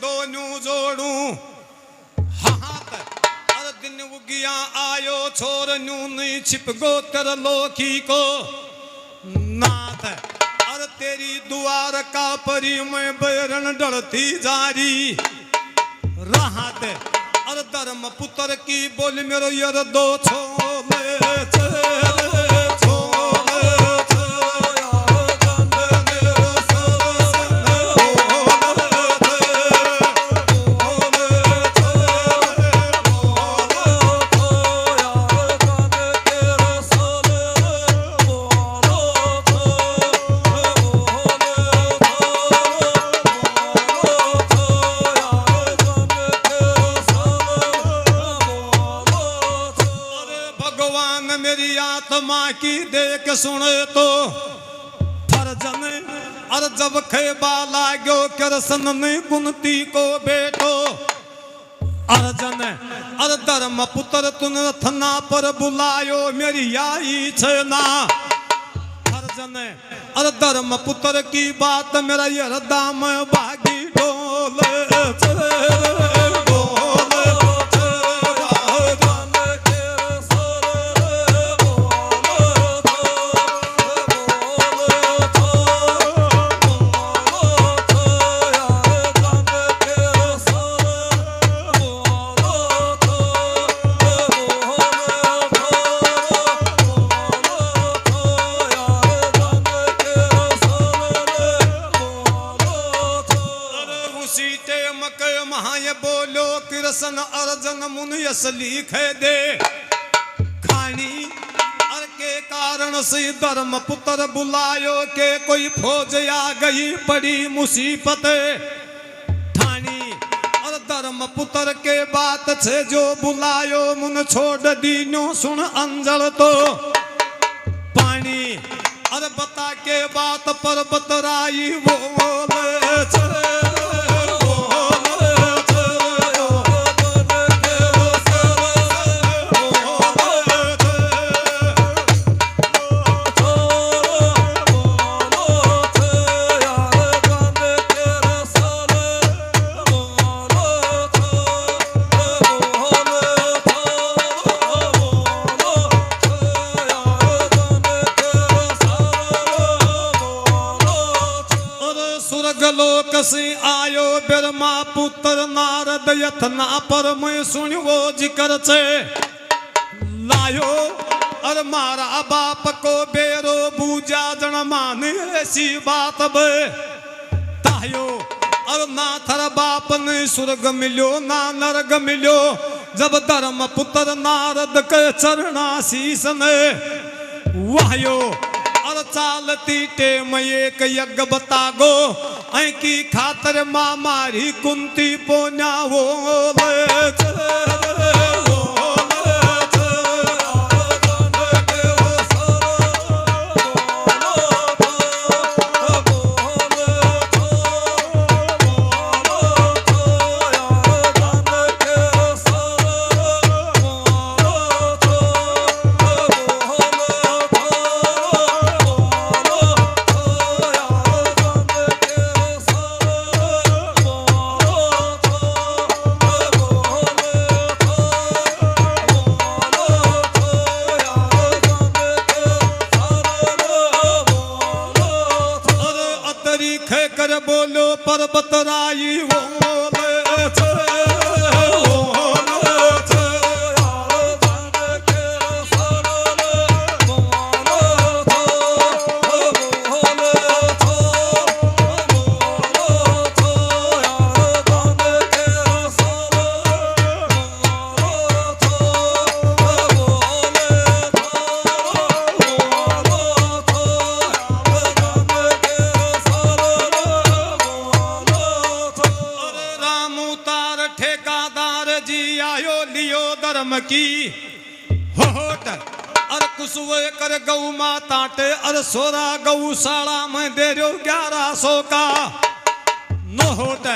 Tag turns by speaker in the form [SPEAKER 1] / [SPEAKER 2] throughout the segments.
[SPEAKER 1] दोनों जोड़ू हाथ अर दिन उगिया आयो छोर नहीं छिप गो कर लोकी को नाथ अर तेरी दुआर का परी में बैरन डरती जारी राहत अर धर्म पुत्र की बोल मेरो यर दो छोले आत्मा की देख सुने तो फरजन अर जब खेबा लागो करसन ने कुंती को बेटो अर्जन अर धर्म पुत्र तुन थना पर बुलायो मेरी आई छना अर्जन अर धर्म पुत्र की बात मेरा यरदा में भागी डोले कृष्ण अर्जुन मुनि असली खे दे खानी अर के कारण से धर्म पुत्र बुलायो के कोई फौज आ गई बड़ी मुसीबत ठानी और धर्म पुत्र के बात से जो बुलायो मुन छोड़ दीनो सुन अंजल तो पानी और बता के बात पर बतराई वो लोक से आयो ब्रह्मा पुत्र नारद यथना पर मैं सुनियो जिक्र से लायो और मारा बाप को बेरो बूझा जन माने ऐसी बात बे तायो और ना थर बाप ने स्वर्ग मिलो ना नरक मिलो जब धर्म पुत्र नारद के चरणाशीष ने वायो और चालती टेम एक यज्ञ बतागो ऐ की खातर माँ मारी कुंती पोन्या वो बोलो पर्वत राई वो की होट और कुसुए कर गौ माता टे और सोरा गौशाला में दे रो 1100 का न होट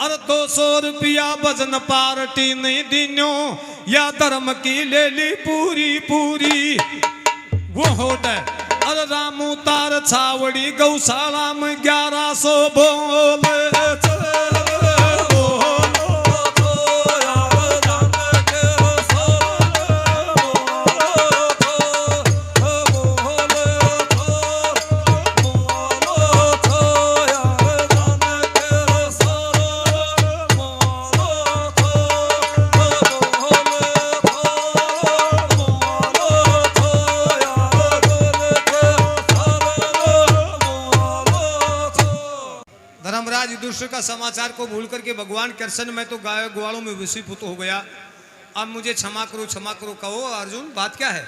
[SPEAKER 1] और 200 रुपया वजन पार्टी नहीं दिनो या धर्म की ले ली पूरी पूरी वो होट और रामू तार छावड़ी गौशाला में 1100 बोले समाचार को भूल करके भगवान कृष्ण मैं तो गाय ग्वालों में विषीभूत हो गया, अब मुझे क्षमा करो कहो अर्जुन बात क्या है।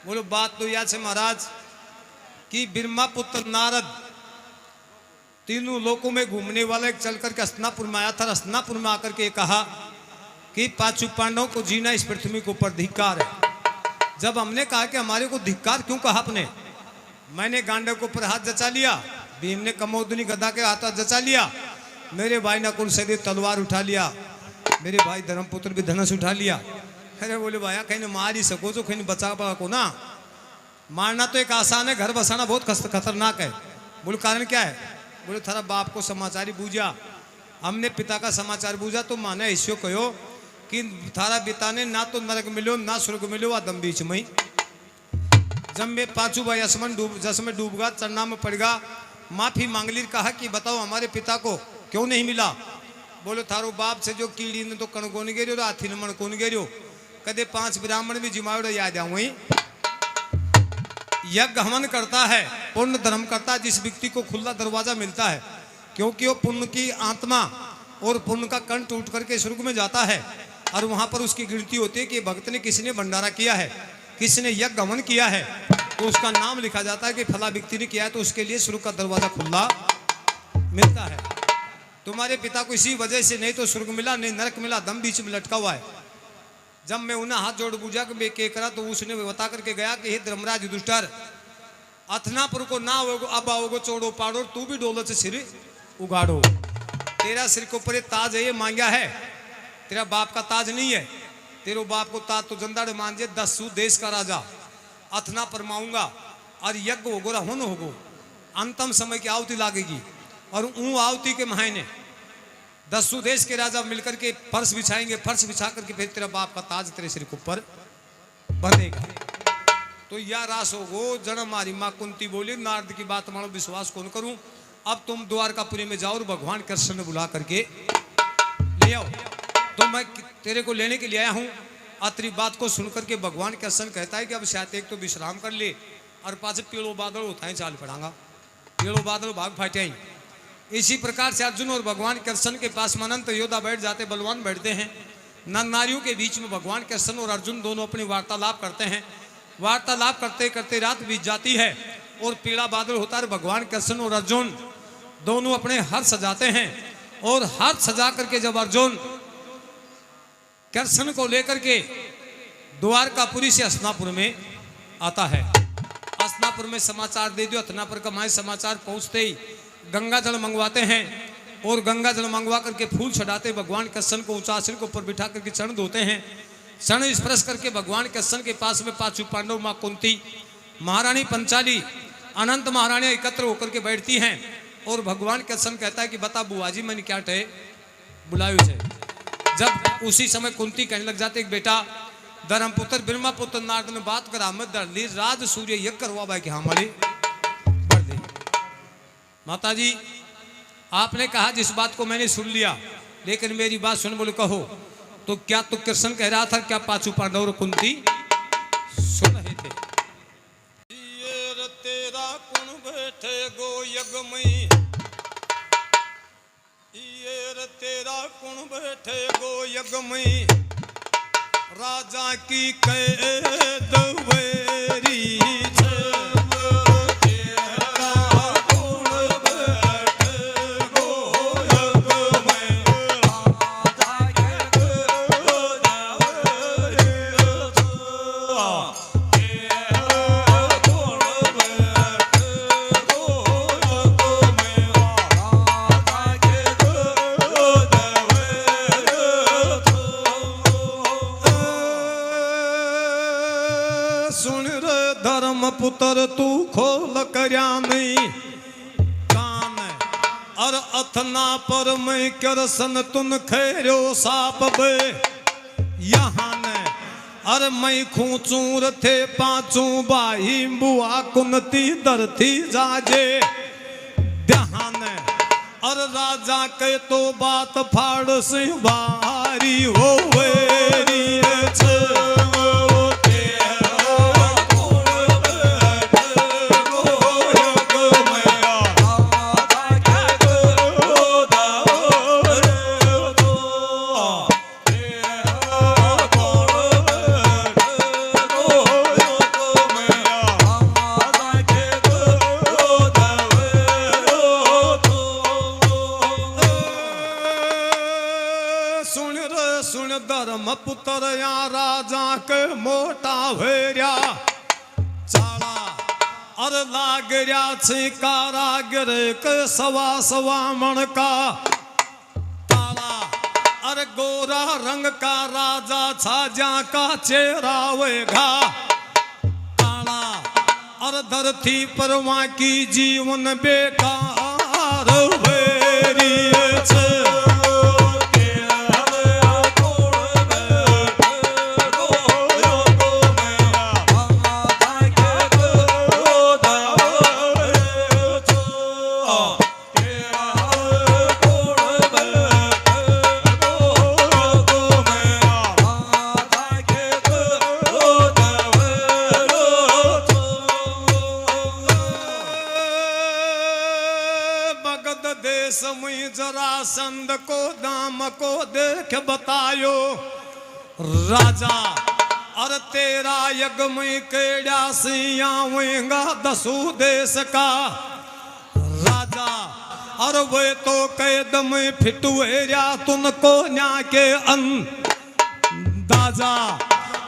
[SPEAKER 1] बोलो बात तो याद से महाराज कि ब्रह्मा पुत्र नारद तीनों लोकों में घूमने वाला एक चल करके हस्तिनापुर में आया था। हस्तिनापुर में आकर के कहा कि पांचों पांडवों को जीना इस पृथ्वी के ऊपर धिक्कार है। जब हमने कहा कि हमारे को धिक्कार क्यों कहा आपने, मैंने गांडव के ऊपर हाथ जचा लिया, भीम ने कमोदनी गदा के हाथ जचा लिया, मेरे भाई नकुल सहदेव तलवार उठा लिया, मेरे भाई धर्मपुत्र भी धनुष उठा लिया। अरे बोले भाया कहीं मार ही सको तो कहीं बचा को ना, मारना तो एक आसान है, घर बसाना बहुत खतरनाक है। बोले कारण क्या है, बोले थारा बाप को समाचार ही बूझा, हमने पिता का समाचार बूझा तो माने ऐसो कहो कि थारा पिता ने ना तो नरक मिलो ना स्वर्ग मिलो आदम बीच में। जब मैं पांचों भाई जस में डूबगा चरना में पड़गा, माफी मांग ली, कहा कि बताओ हमारे पिता को क्यों नहीं मिला। बोलो थारो बाप से जो कीड़ी ने तो कण कौन गेरो, हाथी ने मन कौन गेरो, कदे 5 ब्राह्मण भी जिमावड़े याद आऊँ। यज्ञ हवन करता है, पुण्य धर्म करता है, जिस व्यक्ति को खुला दरवाजा मिलता है, क्योंकि वो पुण्य की आत्मा और पुण्य का कण टूट करके स्वर्ग में जाता है और वहां पर उसकी गिनती होती है कि भक्त ने किसने भंडारा किया है, किसने यज्ञ हवन किया है, तो उसका नाम लिखा जाता है कि फला व्यक्ति ने किया है, तो उसके लिए स्वर्ग का दरवाजा खुला मिलता है। तुम्हारे पिता को इसी वजह से नहीं तो स्वर्ग मिला नहीं नरक मिला, दम बीच में लटका हुआ है। जब मैं उन्हें हाथ जोड़ पूछा कि मैं क्या करा, तो उसने बता करके गया कि हे धर्मराज युधिष्ठिर, अथनापुर को ना होगो अब आओगो चोड़ो पाड़ो, तू भी डोलो से सिर उगाड़ो। तेरा सिर के ऊपर ताज है, ये मांगा है, तेरा बाप का ताज नहीं है। तेरे बाप को ताज तो जंदाड़ मान जे, 10 देश का राजा अथना परमाऊंगा और यज्ञ होगो रहन होगो, अंतम समय की आहुति लागेगी और ऊँ आहुति के महीने 10 देश के राजा मिलकर के फर्श बिछाएंगे, फर्श बिछा करके फिर तेरा बाप का ताज तेरे सिर के ऊपर बंधेगा। तो यह रास होगो जन्म मारी माँ कुंती बोली, नारद की बात मानो विश्वास कौन करूं, अब तुम द्वारकापुरी में जाओ और भगवान कृष्ण ने बुला करके ले आओ। तो मैं तेरे को लेने के लिए आया हूं। अतरी बात को सुनकर के भगवान कृष्ण कहता है कि अब शायद एक तो विश्राम कर ले और पास पीड़ो बादल होता है चाल पड़ांगा, पीड़ो बादल भाग फाटे। इसी प्रकार से अर्जुन और भगवान कृष्ण के पास अनंत योद्धा बैठ जाते, बलवान बैठते हैं। नर नारियों के बीच में भगवान कृष्ण और अर्जुन दोनों अपनी वार्तालाप करते हैं। वार्तालाप करते करते रात बीत जाती है और पीड़ा बादल होता है। भगवान कृष्ण और अर्जुन दोनों अपने हाथ सजाते हैं और हाथ सजा करके जब अर्जुन कृष्ण को लेकर के द्वारकापुरी से हस्तिनापुर में आता है, हस्तिनापुर में समाचार दे दो। हस्तिनापुर का माए समाचार पहुंचते ही गंगा जल मंगवाते हैं और गंगा जल मंगवा करके फूल चढ़ाते, भगवान कृष्ण को ऊंचा आसन के ऊपर बिठा करके चरण धोते हैं। चरण स्पर्श करके भगवान कृष्ण के पास में पांचों पांडव, माँ कुंती, महारानी पंचाली, अनंत महारानियां एकत्र होकर के बैठती हैं और भगवान कृष्ण कहता है कि बता बुआ जी मैंने क्या ठहे बुलायो से। जब उसी समय कुंती कहने लग जाते एक बेटा धर्मपुत्र ब्रह्मा पुत्र नारद ने बात करा मत डर ली, राज सूर्य यज्ञ करवा भाई कि हमारी बढ़ ली। माता जी आपने कहा जिस बात को मैंने सुन लिया, लेकिन मेरी बात सुन बोले कहो तो क्या तो कृष्ण कह रहा था, क्या पांचों पांडव और कुंती सुन रहे थे। ये तेरा कुण बैठे गो यज्ञ में, ये तेरा कुण बैठे गो यज्ञ में, राजा की कैद वेरी पुत्र तू खोल करया नहीं कान और अथना पर मैं कृष्ण तुन खेरो साप बे यहाँ ने और मैं खूचूर थे पांचों बाही बुआ कुंती दरथी जाजे ध्यान और राजा के तो बात फाड़ से बारी हो वेरी सुन रे सुन धर्म पुत्र या राजा के मोटा भेरिया चाला और लाग रया छे कारागिर के सवा सवा मन का ताला और गोरा रंग का राजा छाजा का चेहरा वेगा ताला और धरती पर वहाँ की जीवन बेकार भेरी छे जरासंध को दाम को देख बतायो राजा और तेरा यज्ञ में केड़ा सिया वेगा दसू देश का राजा और वे तो कैद में फिटुएरा तुनको न्या के अंदाजा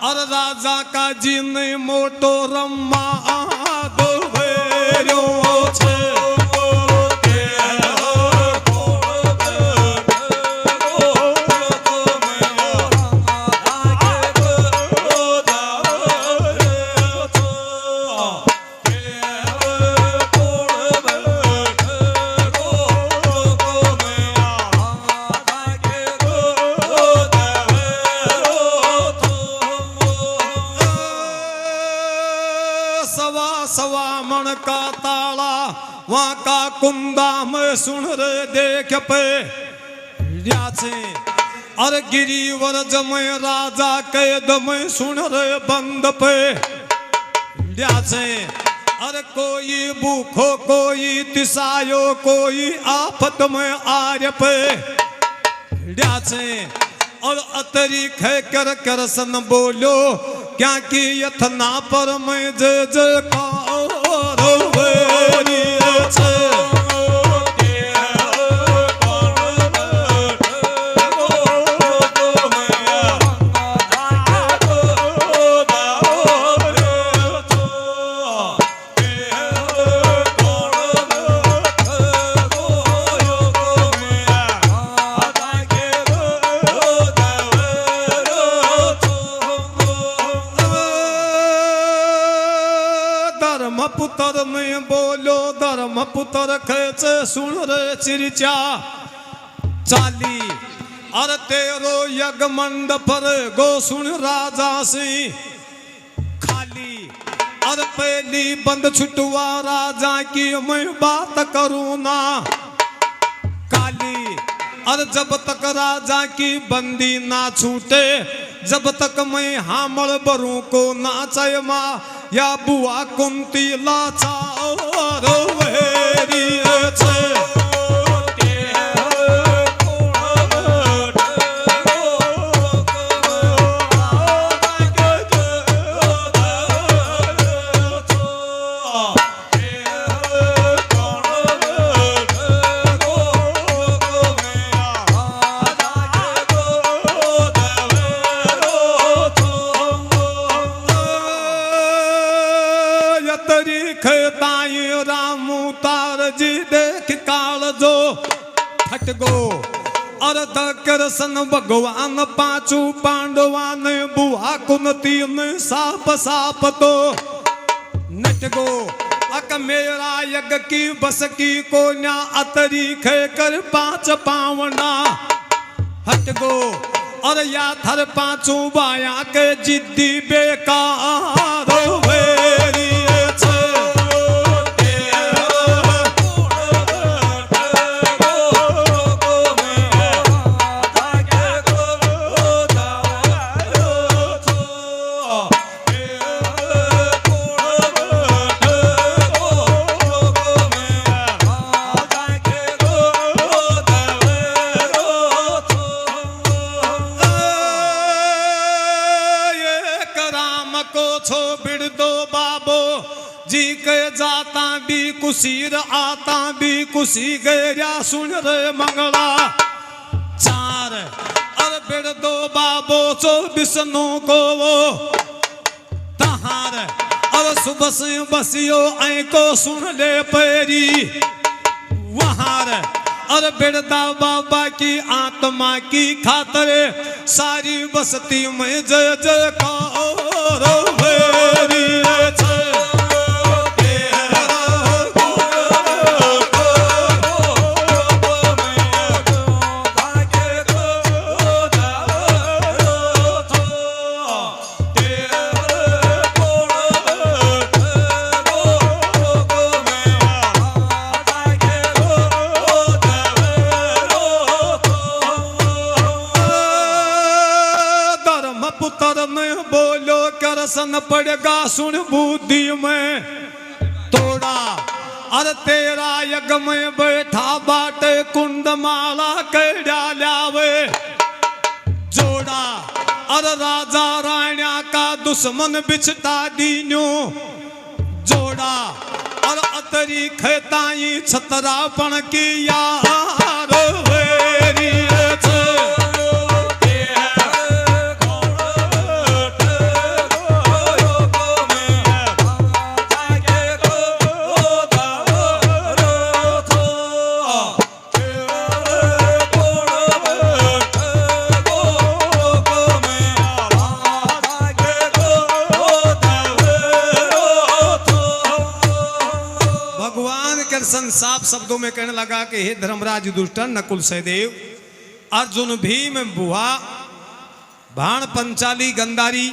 [SPEAKER 1] और राजा का जिन मोटो रम्मा दो भेरो छे सवा मन का ताला वहाँ का कुंदा में सुन रे देख पे अरे गिरिवर जमे राजा कैद में सुन रे बंद पे अरे कोई भूखो कोई तिसायो कोई आफत में आर्य पे और अतरी खे कर कर सन बोलो क्या कि यथना पर मैं जय जयकार भेरी छे पुत्र में बोलो धर्म पुत्र खेचे सुन रे चिरचा चाली अरे तेरो यज्ञ मंडप गो सुन राजा सी खाली अरे पहली बंद छुटवा राजा की मैं बात करूँ ना काली अरे जब तक राजा की बंदी ना छूटे जब तक मैं हामल बरू को नाचे माँ या बुआ कुंती लाचार वेरी छे गो अर्ध कृष्ण भगवान पांचू पांडवान बुआ कुंती ने साप साप तो नट गो अक मेरा यज्ञ की बस की को न्या अतरी खे कर पांच पावना हट गो और या थर पांचू बाया के जिद्दी बेकार वेरी कुशीर आता भी कुशी गया सुन रे मंगला चार और बिड़ दो बाबो चो विष्णु को वो तहार और सुबह से बसियो ऐ को सुन ले पैरी वहार और बिड़दा बाबा की आत्मा की खातर सारी बस्ती में जय जयकार भेरी सन पड़ेगा सुन बुद्धि में तोड़ा अरे तेरा यज्ञ में बैठा बाटे कुंड माला कर डालावे जोड़ा अरे राजा राणा का दुश्मन बिछता दीन्यो जोड़ा और अतरी खेताई छतरापण की यार वेरी साफ शब्दों में कहने लगा कि हे धर्मराज युधिष्ठिर नकुल सहदेव अर्जुन भीम बुआ भाण पंचाली गंधारी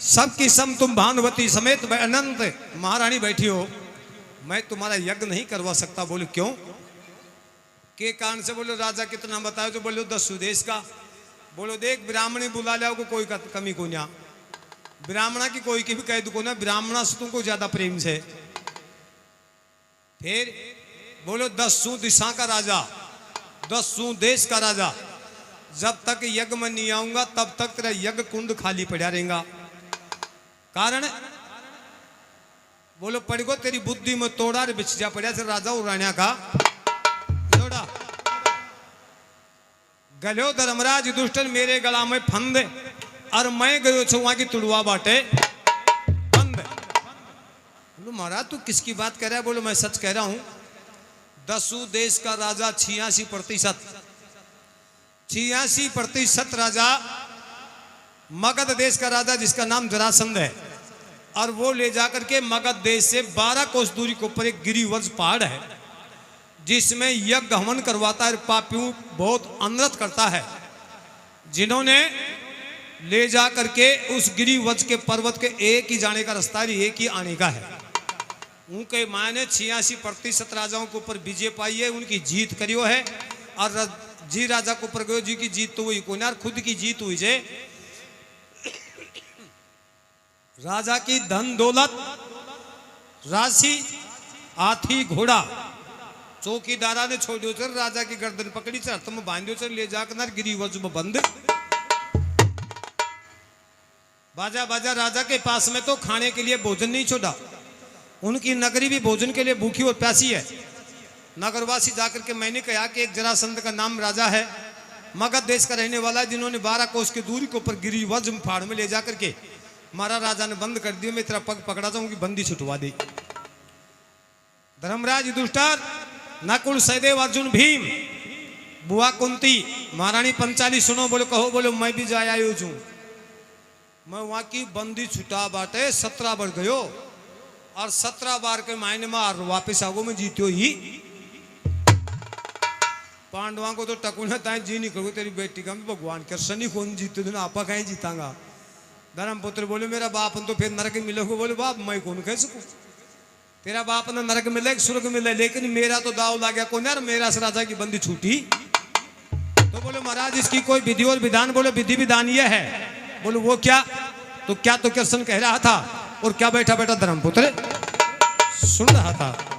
[SPEAKER 1] सबकी सम तुम भानुवती समेत अनंत महारानी बैठी हो मैं तुम्हारा यज्ञ नहीं करवा सकता। बोले क्यों के कारण से? बोलो राजा कितना बताओ तो बोलो 10 सुदेश का। बोलो देख ब्राह्मणी बुला लिया को कोई कमी को ना ब्राह्मणा की कोई की भी कह दो ना ब्राह्मणा से तुमको ज्यादा प्रेम से। फिर बोलो 10 दिशा का राजा 10 देश का राजा जब तक यज्ञ में नहीं आऊंगा तब तक तेरा यज्ञ कुंड खाली पड़ा रहेगा। कारण बोलो पड़गो तेरी बुद्धि में तोड़ा रे बिछ जा पड़ा से राजा उराण्या का तोड़ा गलो धर्मराज युधिष्ठिर मेरे गला में फंदे और मैं गयो छू वहां की तुड़वा बाटे महाराज तू किसकी बात कर रहा है? बोलो मैं सच कह रहा हूं 10 देश का राजा 86% राजा मगध देश का राजा जिसका नाम जरासंध है और वो ले जाकर के मगध देश से 12 कोस दूरी के ऊपर एक गिरिवज पहाड़ है जिसमें यज्ञ हवन करवाता है पापियों बहुत अनृत करता है जिन्होंने ले जाकर के उस गिरिवज के पर्वत के एक ही जाने का रास्ता है एक ही आने का है। उनके मायने 86% राजाओं के ऊपर विजय पाई है उनकी जीत करियो है और जी राजा को ऊपर गयो जी की जीत तो हुई को ना खुद की जीत हुई जे राजा की धन दौलत राशि हाथी घोड़ा चौकीदारा ने छोड़ियो चल राजा की गर्दन पकड़ी चल तुम बांधियो चल ले जाकर गिरिवज में बंद बाजा बाजा राजा के पास में तो खाने के लिए भोजन नहीं छोड़ा उनकी नगरी भी भोजन के लिए भूखी और प्यासी है। नगरवासी जाकर के मैंने कहा कि एक जरासंध का नाम राजा है मगध देश का रहने वाला है जिन्होंने 12 कोस की दूरी के ऊपर गिरिवज पहाड़ में ले जाकर के हमारा राजा ने बंद कर दिया मैं तेरा पग पकड़ा था उनकी बंदी छुटवा दी। धर्मराज युधिष्ठिर नकुल सहदेव अर्जुन भीम बुआ कुंती महारानी पंचाली सुनो बोलो कहो बोलो मैं भी जाया आयो छू मैं वहां की बंदी छुटा बाटे 17 बार गयो और 17 बार के मायने में वापिस आगो में जीत्यो ही पांडवा को तो टकुना ताए जी नहीं करो तेरी बेटी का भगवान कृष्ण ही कौन जीते तो आपा कहीं जीतांगा। धर्मपुत्र बोले मेरा बाप तो फिर नरक मिलोगे बोले बाप मैं कौन कह सकूं तेरा बाप ने नरक मिले स्वर्ग मिले लेकिन मेरा तो दाव ला गया कौन यार मेरा से राजा की बंदी छूटी तो बोले महाराज इसकी कोई विधि और विधान बोले विधि विधान ये है बोले वो क्या तो कृष्ण कह रहा था और क्या बैठा बैठा धर्मपुत्र सुन रहा था।